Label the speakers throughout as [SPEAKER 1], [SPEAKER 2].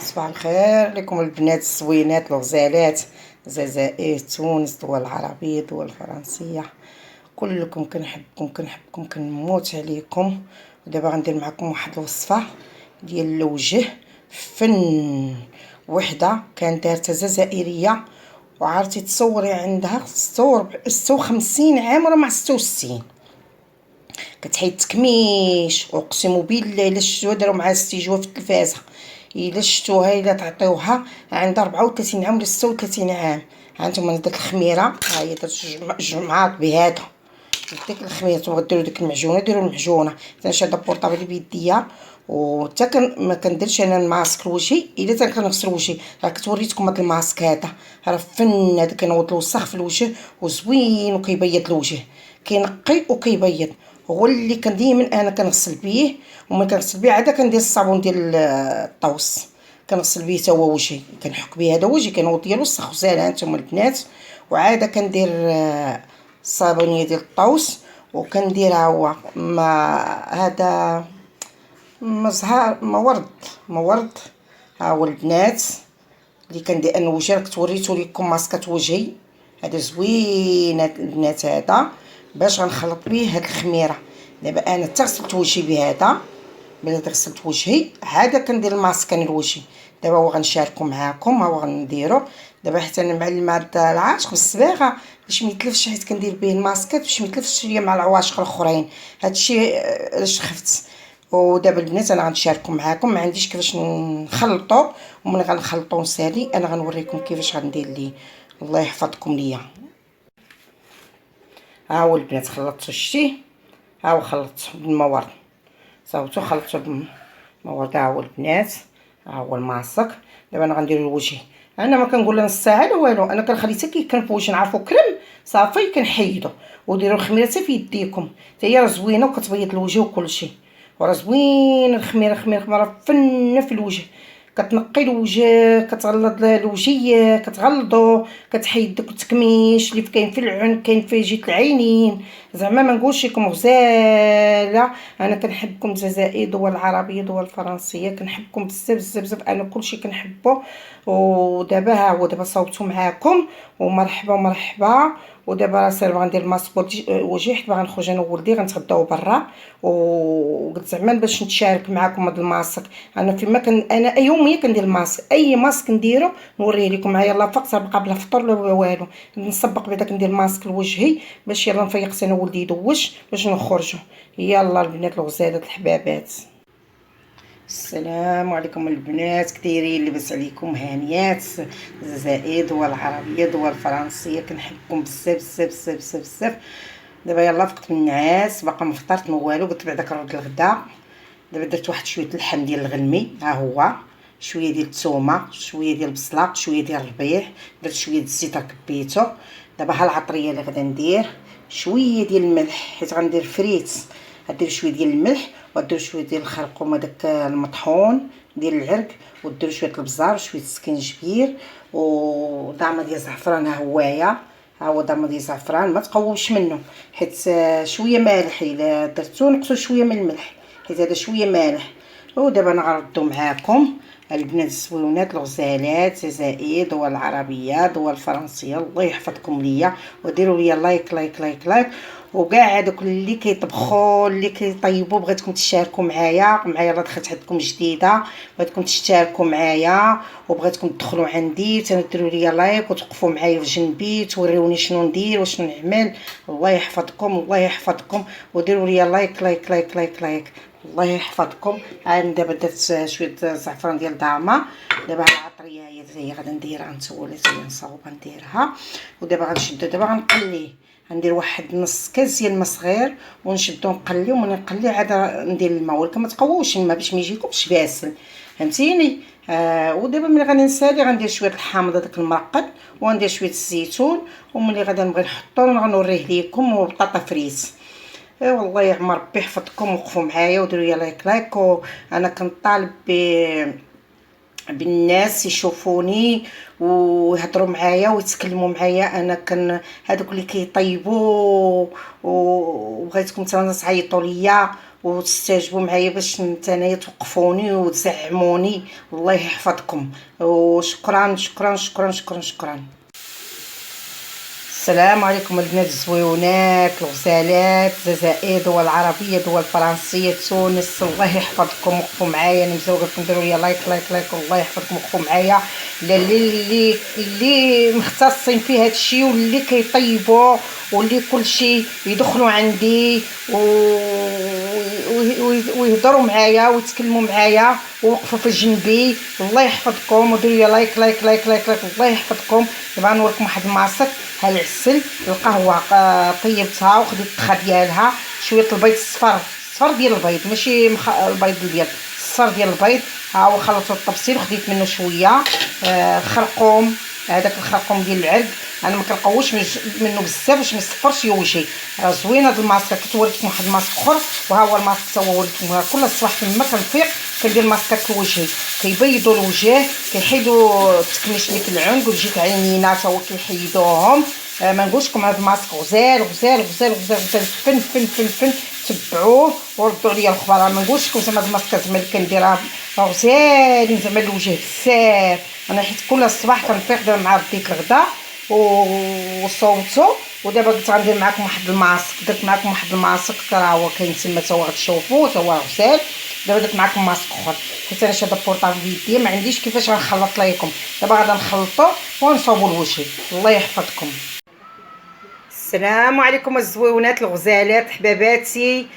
[SPEAKER 1] صباح الخير لكم البنات الزوينات الغزالات، الجزائر، تونس، الدول العربية، الدول الفرنسية، كلكم كنحبكم كنموت عليكم. ودابا غندير معكم واحد الوصفة ديال الوجه فن. وحده كانت دارتها جزائرية، وعرفتي تصوري عندها 56 عام راه مع 66 كتحيد تكميش. اقسم بالله الا شفتوها داروا معها استيجوا في التلفازه، الا شفتوها الا تعطيوها عندها 34 عام ولا 36 عام. ها نتوما ديك الخميره، ها هي درت جمعات بهذا. ديك الخميره تبغيو ديروا ديك المعجونه ديروا المعجونه. انا شاده بورطابلي بيديا، وحتى ما كنديرش انا الماسك لوجهي الا كنغسل وجهي. راه كتوريتكم هذا الماسك هذا راه فن. هذا كينوض الوسخ في الوجه وزوين وكيبيض الوجه، كينقي وكيبيض. هو اللي كان ديما انا كنغسل بيه، وملي كنغسل بيه عاده كندير الصابون ديال الطوس كنغسل بيه تا هو وجهي، كنحك بيه هذا وجهي كينوض ديالو وسخ وزال هانتوما البنات. وعاده كندير الصابونيه ديال الطوس، وكنديرها هو مع هذا مزهر ما ورد. ها هو البنات اللي كندير انا وجهي، راك توريتو لكم ماسكات وجهي هذا زوين البنات. هذا باش غنخلط به هاد الخميره. دابا انا غسلت وجهي بهذا، بلا غسلت وجهي عاد كندير الماسك انا لوجهي. دابا هو غنشاركو معاكم، ها هو غنديرو دابا حتى انا معلمه هاد العاشق بالصباغه باش ما يتلفش، حيت كندير به الماسكات باش ما يتلفش شويه مع العواشق الاخرين. هادشي علاش خفت. ودابا البنات انا غنشاركو معاكم، ما عنديش كيفاش نخلطو، وملي غنخلطو نسالي انا غنوريكم كيفاش غندير ليه. الله يحفظكم ليا. ها هو البنات خلطتو، شتي ها هو خلطتو بالمورد، صاوبتو خلطتو بالمورد. ها هو البنات ها هو الماسك. دابا انا غنديرو لوجهي. انا ما كنقول لا نص ساعه لا والو، انا كنخلي حتى كيكرم في وجهي نعرفو كرم صافي كنحيدو. وديروا الخميره حتى في يديكم، حتى هي راه زوينه وكتبيض الوجه وكلشي، وراه زوين الخميره راه فنه في الوجه. كتنقي الوجه، كتغلظ الوجه، كتغلظو، كتحيد داك التكميش اللي كاين في العين، كاين في جهه العينين. زعما ما نقولش لكم غزاله. انا كنحبكم الجزائر، دول العربيه، دول الفرنسيه، كنحبكم بزاف بزاف بزاف. انا كلشي كنحبو. ودابا ها هو دابا صوبتو معاكم، ومرحبا ومرحبا. ودابا راه سير غندير الماسك وجهي حيت باغا نخرج انا وولدي غنتغداو برا. وقلت زعما باش نتشارك معاكم هذا الماسك. انا فيما انا يوميا كندير الماسك، اي ماسك نديرو نوريه لكم. ها يلاه فقت بقى بلا فطور لا والو، نسبق بعدا كندير ماسك لوجهي باش يلا نفيق انا ولدي يدوش باش نخرجوا. يلا البنات الغزالات الحبابات، السلام عليكم البنات. كدايرين لاباس عليكم؟ هانيات الجزائر، دول العربيه، دول الفرنسيه، كنحبكم بزاف بزاف بزاف بزاف بزاف. دابا يلا فقت من النعاس باقا ما فطرت ما والو، قلت بعدا كنرد الغدا. دابا درت واحد شويه اللحم ديال الغلمي، ها هو شويه ديال الثومه، شويه ديال البصله، شويه ديال الربيع، درت شويه الزيت كبيتو. دابا ها العطريه اللي غادا ندير شويه ديال الملح، حيت غندير فريت. غدير شويه ديال الملح، ودير شويه ديال الخرقوم هذاك المطحون ديال العرق، ودير شويه البزار وشويه السكينجبير ودعمه ديال الزعفران. ها هوايا ها هو دعمه ديال الزعفران، ما تقووش منه حيت شويه مالح. الا درتو نقصوا شويه من الملح حيت هذا شويه مالح. ودابا انا غنردو معاكم البنات الزوينات الغزالات، الجزائر، دول العربيه، دول الفرنسيه. الله يحفظكم ليا، وديروا لي لايك لايك لايك لايك. وكاع هذوك اللي كيطبخوا اللي كيطيبوا بغيتكم تشاركوا معايا راه دخلت عندكم جديده، بغيتكم تشاركوا معايا وبغيتكم تدخلوا عندي تديروا لي لايك وتوقفوا معايا في جنبي توريوني شنو ندير وشنو نعمل. الله يحفظكم الله يحفظكم. وديروا لي لايك لايك لايك لايك لايك. الله يحفظكم. عاد دابا درت شويه زعفران ديال دعمه. دابا العطريه هي غادا نديرها، نتولى هي نصاوبها نديرها. ودابا غنشد دابا غنقليه، غندير واحد نص كاس ديال الماء صغير ونشدو نقليه. ومن نقليه عاد ندير الماء، ولكن ما تقووش الماء باش ما يجيكمش باسل، فهمتيني. ودابا ملي غادي نسالي غندير شويه الحامض هذاك المرقد، وغندير شويه الزيتون. وملي غادا نبغي نحطو غنوريه ليكم وبطاطا فريس. والله يعمر ربي يحفظكم. وقفوا معايا وديروا لي لايك لايك. وانا كنطالب بالناس يشوفوني ويهضروا معايا ويتكلموا معايا. انا هذوك اللي كيطيبوا وبغيتكم حتى تعيطوا ليا وتستجبوا معايا باش نتانايا توقفوني وتزعموني. الله يحفظكم، وشكرا شكرا شكرا شكرا شكرا. السلام عليكم البنات الزويونات الغزالات، الجزائر، دول العربيه، دول الفرنسيه، تونس. الله يحفظكم، وقفوا معايا. انا مزوقه لكم، ديروا لي لايك لايك لايك. الله يحفظكم، وقفوا معايا. اللي مختصين في هذا الشيء واللي كيطيبوا واللي كل شيء يدخلوا عندي ويهضروا معايا ويتكلموا معايا ووقفوا في جنبي. الله يحفظكم، وديروا لي لايك لايك لايك لايك لايك. الله يحفظكم. دابا نوريكم واحد الماسك. ها العسل، القهوه طيبتها وخديت الطخه ديالها، شويه البيض الصفر ديال البيض، ماشي البيض الابيض، الصفر ديال البيض. ها هو خلطته الطبسيل وخديت منه شويه خرقوم، هذاك الخرقوم ديال العرق. انا ما كنقوش منه بزاف باش ما يصفرش وجهي. زوين هاد الماسك. كنت وريتكم واحد الماسك اخر، وها هو الماسك تا هو وريتكم. كل الصباح فما كنفيق كندير ماسكات لوجهي، كيبيضوا الوجه، كيحيدوا التكميش اللي في العنق وتجيك عينينا تا هو كيحيدوهم. ما نقولش لكم هذا الماسك غزال غزال غزال غزال غزال. فن فن فن فن. تبعوه وردوا عليا الخبر. ما نقولش لكم زعما هاد الماسكات زعما اللي كنديرها غزالين زعما الوجه بزاف. انا حيت كل الصباح كنفيق دابا مع رديت الغدا وصوتو. ودابا قلت غندير معكم واحد الماسك. درت معكم واحد الماسك راه هو كاين تما تا هو غتشوفوه تا هو غزال. دابا درت معكم ماسك اخر حيت انا شاده بورطابل بيديا ما عنديش كيفاش غنخلط ليكم. دابا غادا نخلطو ونصاوبو لوجهي. الله يحفظكم. السلام عليكم الزويونات الغزالات حباباتي،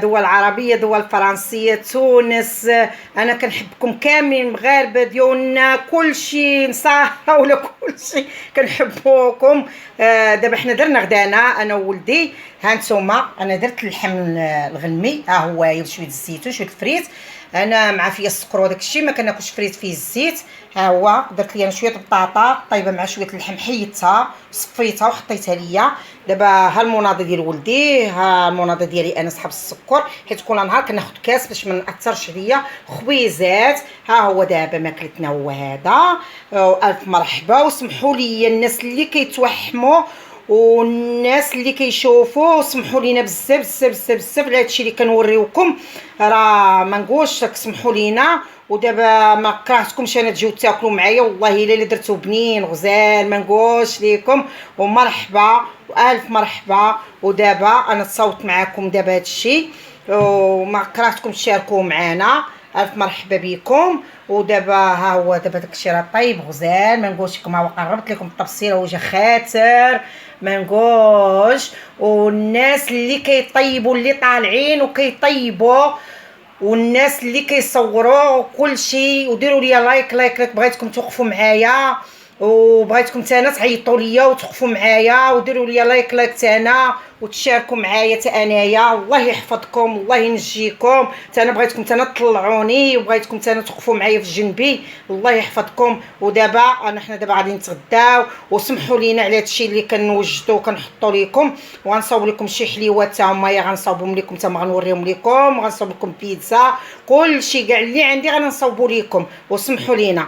[SPEAKER 1] دول العربيه، دول الفرنسيه، تونس. انا كنحبكم كاملين، مغاربه ديالنا، كلشي نصارى ولا كلشي كنحبوكم. دابا حنا درنا غدانا انا وولدي. ها نتوما انا درت اللحم الغنمي، ها هو شويه الزيتون شويه الفريت. انا مع فيا السكر وداك الشيء، ما كناكلش فريت فيه الزيت. ها هو درت لي انا شويه البطاطا طايبه مع شويه اللحم، حيدتها صفيتها وحطيتها ليا. دابا ها المناضه ديال ولدي، ها المناضه ديالي انا صحاب السكر، حيت كل نهار كناخذ كاس باش ما ناثرش عليا. خويزات، ها هو دابا ماكلتنا هو هذا. الف مرحبا. وسمحوا لي الناس اللي كيتوحموا والناس اللي كيشوفوا، سمحوا لينا بزاف بزاف بزاف بزاف على هادشي اللي كنوريوكم. راه ما نقولش راك سمحوا لينا. ودابا ما كرهتكمش انا تجيو تاكلوا معايا، والله الا درتو بنين غزال ما نقولش ليكم. ومرحبا والف مرحبا. ودابا انا تصاوبت معاكم دابا هادشي، وما كرهتكم تشاركوا معنا. الف مرحبا بكم. ودابا ها هو دابا داكشي راه طيب غزال ما نقولش لكم. ها هو قربت لكم التبصيره وجه خاتر ما نقولش. والناس اللي كيطيبوا اللي طالعين وكيطيبوا والناس اللي كيصوروا كل شيء، وديروا لي لايك لايك لايك. بغيتكم توقفوا معايا وبغيتكم تانا تعيطوا ليا وتوقفوا معايا وديروا لي لايك لايك تانا وتشاركوا معايا تا انايا. الله يحفظكم، الله ينجيكم. تانا بغيتكم تانا تطلعوني وبغيتكم تانا توقفوا معايا في جنبي. الله يحفظكم. ودابا حنا دابا غادي نتغداو، وسمحوا لينا على هادشي اللي كنوجدوا وكنحطوا لكم. وغنصاوب لكم شي حليوات تا هما غنصاوبهم لكم، تا غنوريهم لكم. غنصاوب لكم بيتزا، كلشي كاع اللي عندي غنصاوبوا لكم. وسمحوا لينا.